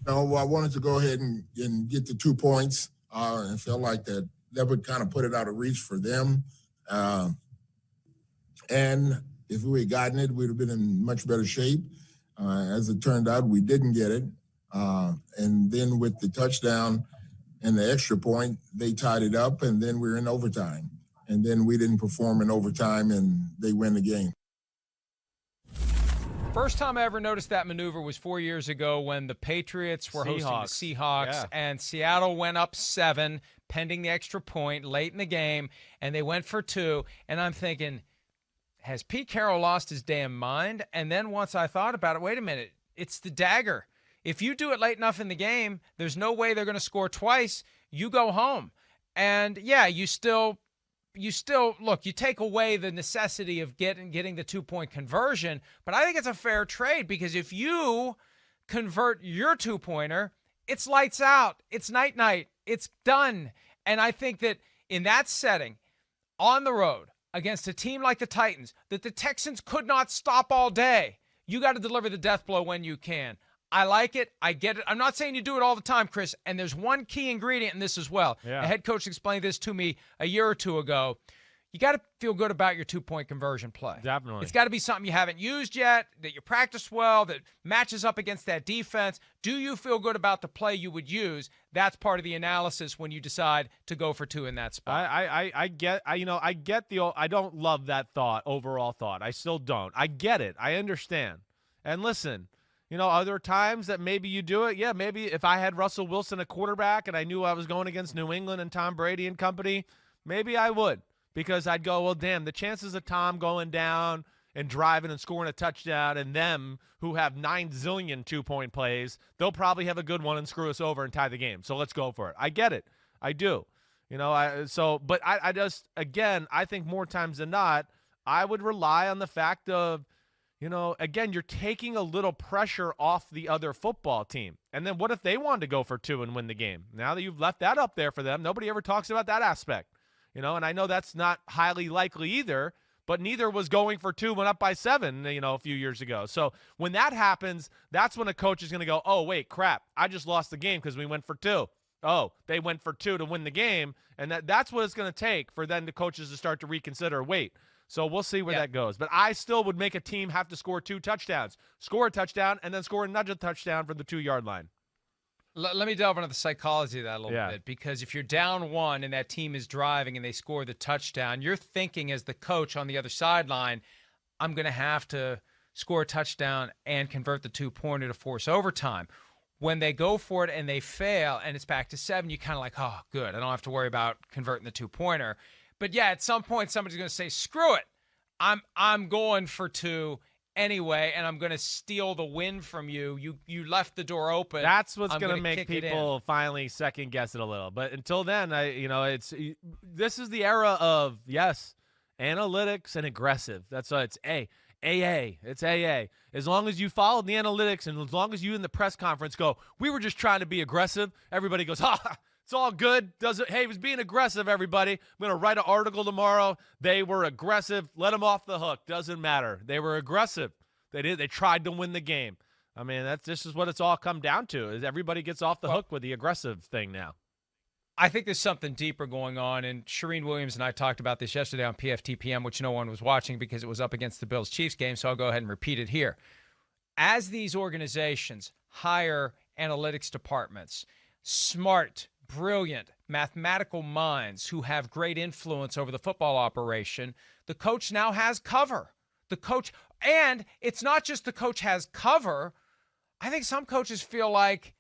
No, I wanted to go ahead and get the 2 points and felt like that would kind of put it out of reach for them. And if we had gotten it, we'd have been in much better shape. As it turned out, we didn't get it. And then with the touchdown and the extra point, they tied it up, and then we're in overtime. And then we didn't perform in overtime, and they win the game. First time I ever noticed that maneuver was 4 years ago when the Patriots were hosting the Seahawks, and Seattle went up 7, pending the extra point late in the game, and they went for 2. And I'm thinking, has Pete Carroll lost his damn mind? And then once I thought about it, wait a minute, it's the dagger. If you do it late enough in the game, there's no way they're going to score twice. You go home. And, yeah, you still look, you take away the necessity of getting the 2-point conversion, but I think it's a fair trade because if you convert your 2-pointer, it's lights out. It's night-night. It's done. And I think that in that setting, on the road, against a team like the Titans, that the Texans could not stop all day, you got to deliver the death blow when you can. I like it. I get it. I'm not saying you do it all the time, Chris, and there's one key ingredient in this as well. Yeah. A head coach explained this to me a year or two ago. You got to feel good about your 2-point conversion play. Definitely. It's got to be something you haven't used yet, that you practice well, that matches up against that defense. Do you feel good about the play you would use? That's part of the analysis when you decide to go for 2 in that spot. I get I don't love that overall thought. I still don't. I get it. I understand. And listen, other times that maybe you do it, yeah, maybe if I had Russell Wilson a quarterback and I knew I was going against New England and Tom Brady and company, maybe I would. Because I'd go, well, damn, the chances of Tom going down and driving and scoring a touchdown and them who have 9 zillion 2-point plays, they'll probably have a good one and screw us over and tie the game. So let's go for it. I get it. I do. But I just, again, I think more times than not, I would rely on the fact of, again, you're taking a little pressure off the other football team. And then what if they wanted to go for 2 and win the game? Now that you've left that up there for them, nobody ever talks about that aspect. And I know that's not highly likely either, but neither was going for 2 when up by 7, a few years ago. So when that happens, that's when a coach is going to go, oh, wait, crap, I just lost the game because we went for 2. Oh, they went for 2 to win the game. And that's what it's going to take for then the coaches to start to reconsider, wait. So we'll see where that goes. But I still would make a team have to score 2 touchdowns, score a touchdown, and then score another touchdown from the 2-yard line. Let me delve into the psychology of that a little bit, because if you're down 1 and that team is driving and they score the touchdown, you're thinking as the coach on the other sideline, I'm going to have to score a touchdown and convert the 2-pointer to force overtime. When they go for it and they fail and it's back to 7, you're kind of like, oh, good, I don't have to worry about converting the 2-pointer. But, yeah, at some point somebody's going to say, screw it, I'm going for 2 anyway, and I'm going to steal the win from you. You left the door open. That's what's going to make people finally second guess it a little. But until then, this is the era of analytics and aggressive. That's why it's AA. It's AA. As long as you followed the analytics and as long as you in the press conference go, we were just trying to be aggressive. Everybody goes, it's all good. Hey, he was being aggressive, everybody. I'm going to write an article tomorrow. They were aggressive. Let them off the hook. Doesn't matter. They were aggressive. They tried to win the game. I mean, this is what it's all come down to, is everybody gets off the hook with the aggressive thing now. I think there's something deeper going on, and Shereen Williams and I talked about this yesterday on PFTPM, which no one was watching because it was up against the Bills-Chiefs game, so I'll go ahead and repeat it here. As these organizations hire analytics departments, smart, brilliant mathematical minds who have great influence over the football operation, the coach now has cover. And it's not just the coach has cover. I think some coaches feel like,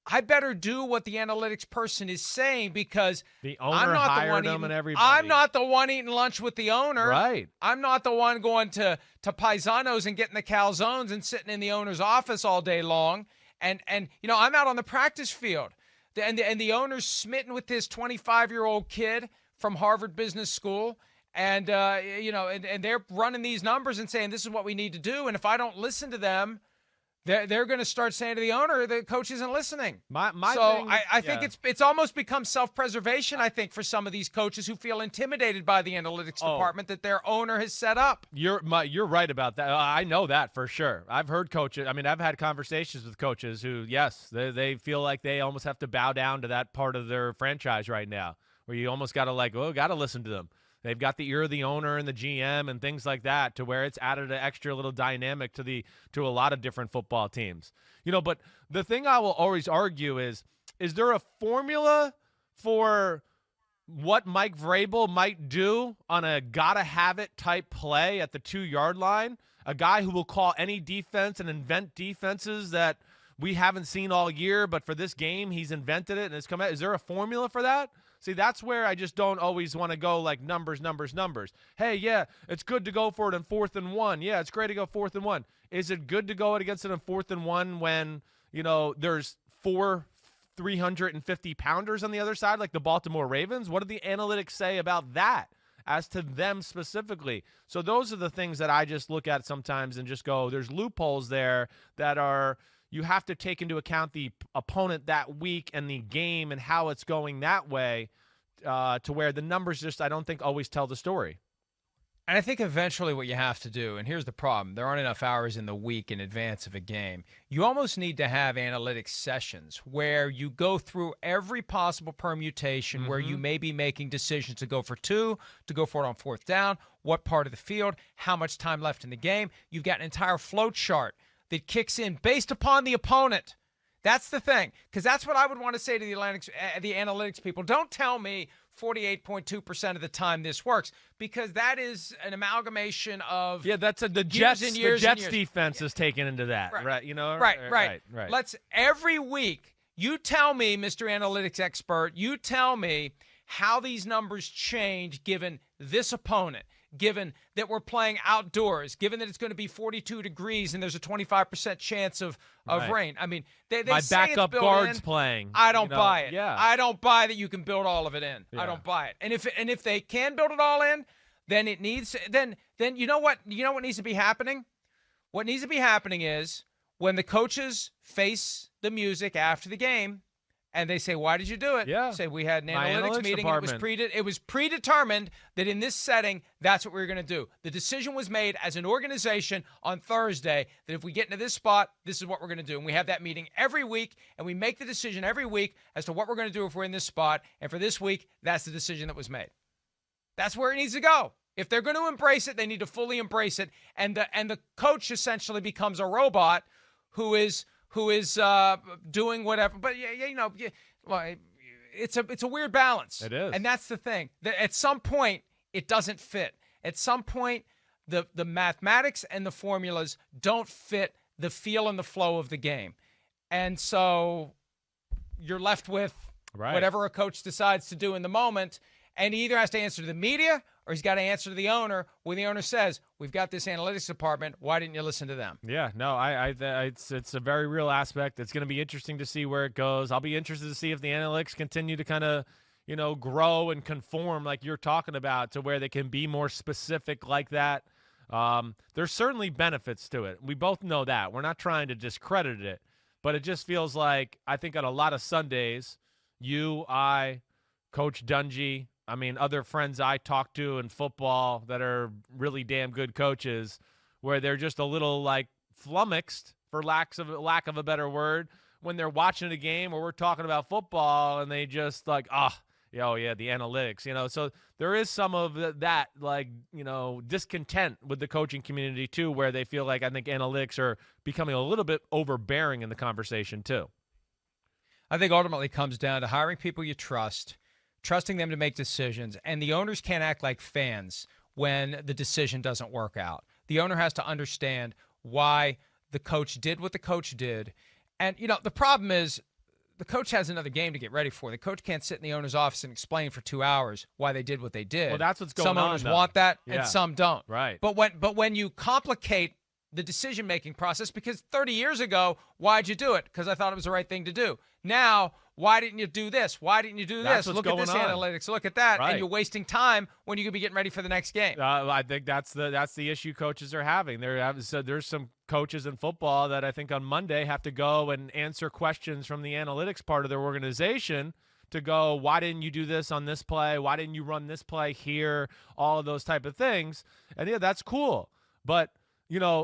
I better do what the analytics person is saying because the owner hired them and everybody. I'm not the one eating lunch with the owner. Right. I'm not the one going to Paisanos and getting the calzones and sitting in the owner's office all day long. And I'm out on the practice field. And the owner's smitten with this 25-year-old kid from Harvard Business School. And, and they're running these numbers and saying, this is what we need to do. And if I don't listen to them, they're going to start saying to the owner, the coach isn't listening. I think it's almost become self-preservation, I think, for some of these coaches who feel intimidated by the analytics department that their owner has set up. You're right about that. I know that for sure. I've heard coaches. I mean, I've had conversations with coaches who, yes, they feel like they almost have to bow down to that part of their franchise right now, where you almost got to listen to them. They've got the ear of the owner and the GM and things like that, to where it's added an extra little dynamic to a lot of different football teams. But the thing I will always argue is there a formula for what Mike Vrabel might do on a gotta-have-it type play at the 2-yard line? A guy who will call any defense and invent defenses that we haven't seen all year, but for this game, he's invented it and it's come out. Is there a formula for that? See, that's where I just don't always want to go like numbers. Hey, yeah, it's good to go for it in 4th and 1. Yeah, it's great to go 4th and 1. Is it good to go against it in 4th and 1 when, there's 4 350-pounders on the other side, like the Baltimore Ravens? What did the analytics say about that as to them specifically? So those are the things that I just look at sometimes and just go, there's loopholes there that are – you have to take into account the opponent that week and the game and how it's going that way, to where the numbers just, I don't think, always tell the story. And I think eventually what you have to do, and here's the problem, there aren't enough hours in the week in advance of a game. You almost need to have analytics sessions where you go through every possible permutation, where you may be making decisions to go for 2, to go for it on 4th down, what part of the field, how much time left in the game. You've got an entire flow chart that kicks in based upon the opponent. That's the thing, because that's what I would want to say to the analytics people. Don't tell me 48.2% of the time this works, because that is an amalgamation of the Jets defense is taken into that, right? Right. Let's every week you tell me, Mr. Analytics expert, you tell me how these numbers change given this opponent. Given that we're playing outdoors, given that it's going to be 42 degrees and there's a 25% chance of rain. I mean, they my say backup it's guard's in. playing. I don't buy it. Yeah. I don't buy that you can build all of it in. Yeah. I don't buy it. And if they can build it all in, then it needs then you know what needs to be happening? What needs to be happening is when the coaches face the music after the game, and they say, why did you do it? Yeah. Say, we had an analytics meeting. Department. It was predetermined that in this setting, that's what we were going to do. The decision was made as an organization on Thursday that if we get into this spot, this is what we're going to do. And we have that meeting every week, and we make the decision every week as to what we're going to do if we're in this spot. And for this week, that's the decision that was made. That's where it needs to go. If they're going to embrace it, they need to fully embrace it. And the coach essentially becomes a robot who is doing whatever. But it's a weird balance. It is. And that's the thing. At some point, it doesn't fit. At some point, the mathematics and the formulas don't fit the feel and the flow of the game. And so you're left with whatever a coach decides to do in the moment. And he either has to answer to the media or he's got to answer to the owner when the owner says, we've got this analytics department. Why didn't you listen to them? Yeah, no, it's a very real aspect. It's going to be interesting to see where it goes. I'll be interested to see if the analytics continue to kind of, grow and conform like you're talking about to where they can be more specific like that. There's certainly benefits to it. We both know that. We're not trying to discredit it, but it just feels like I think on a lot of Sundays, you, I, Coach Dungy, other friends I talk to in football that are really damn good coaches, where they're just a little like flummoxed, for lack of a better word, when they're watching a game where we're talking about football and they just like, the analytics, So there is some of that, discontent with the coaching community too, where they feel like I think analytics are becoming a little bit overbearing in the conversation too. I think ultimately it comes down to hiring people you trusting them to make decisions, and the owners can't act like fans when the decision doesn't work out. The owner has to understand why the coach did what the coach did. And, the problem is the coach has another game to get ready for. The coach can't sit in the owner's office and explain for 2 hours why they did what they did. Well, that's what's going on. Some owners want that and some don't. Right. But when you complicate the decision-making process, because 30 years ago, why'd you do it? Because I thought it was the right thing to do. Now, why didn't you do this? Why didn't you do this? Look at this analytics. Look at that. Right. And you're wasting time when you could be getting ready for the next game. I think that's the issue coaches are having. There's some coaches in football that I think on Monday have to go and answer questions from the analytics part of their organization to go, why didn't you do this on this play? Why didn't you run this play here? All of those type of things. And, yeah, that's cool. But,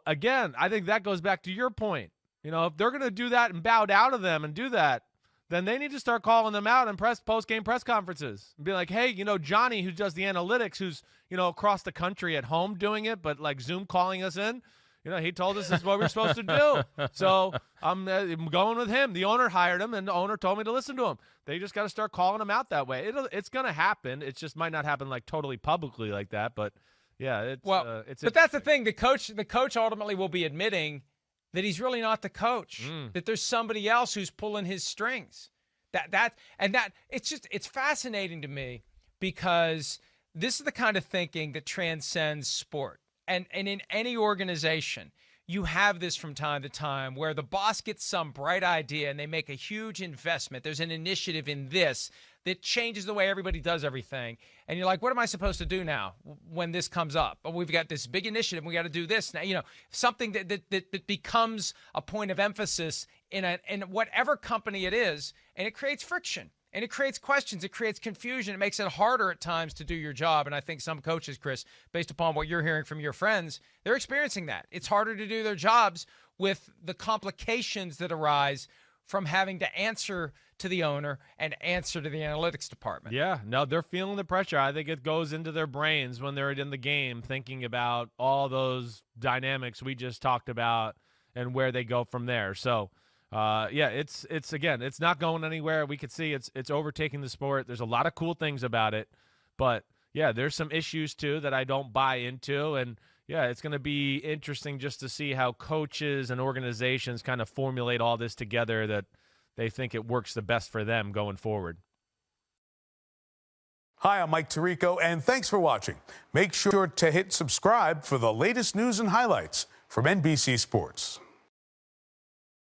again, I think that goes back to your point. If they're going to do that and bow down to them and do that, then they need to start calling them out in post-game press conferences and be like, hey, Johnny, who does the analytics, who's, across the country at home doing it, but like Zoom calling us in, he told us this is what we're supposed to do. So I'm going with him. The owner hired him, and the owner told me to listen to him. They just got to start calling him out that way. It's going to happen. It just might not happen like totally publicly like that, but yeah, but that's the thing. The coach ultimately will be admitting that he's really not the coach, that there's somebody else who's pulling his strings. It's fascinating to me, because this is the kind of thinking that transcends sport. And in any organization, you have this from time to time where the boss gets some bright idea and they make a huge investment. There's an initiative in this that changes the way everybody does everything. And you're like, what am I supposed to do now when this comes up? Oh, we've got this big initiative. We got to do this now. Something that becomes a point of emphasis in whatever company it is, and it creates friction. And it creates questions. It creates confusion. It makes it harder at times to do your job. And I think some coaches, Chris, based upon what you're hearing from your friends, they're experiencing that. It's harder to do their jobs with the complications that arise from having to answer to the owner and answer to the analytics department. Yeah, no, they're feeling the pressure. I think it goes into their brains when they're in the game thinking about all those dynamics we just talked about and where they go from there. So, it's again, it's not going anywhere. We could see it's overtaking the sport. There's a lot of cool things about it, but yeah, there's some issues too that I don't buy into. And yeah, it's going to be interesting just to see how coaches and organizations kind of formulate all this together, that they think it works the best for them going forward. Hi, I'm Mike Tirico, and thanks for watching. Make sure to hit subscribe for the latest news and highlights from NBC Sports.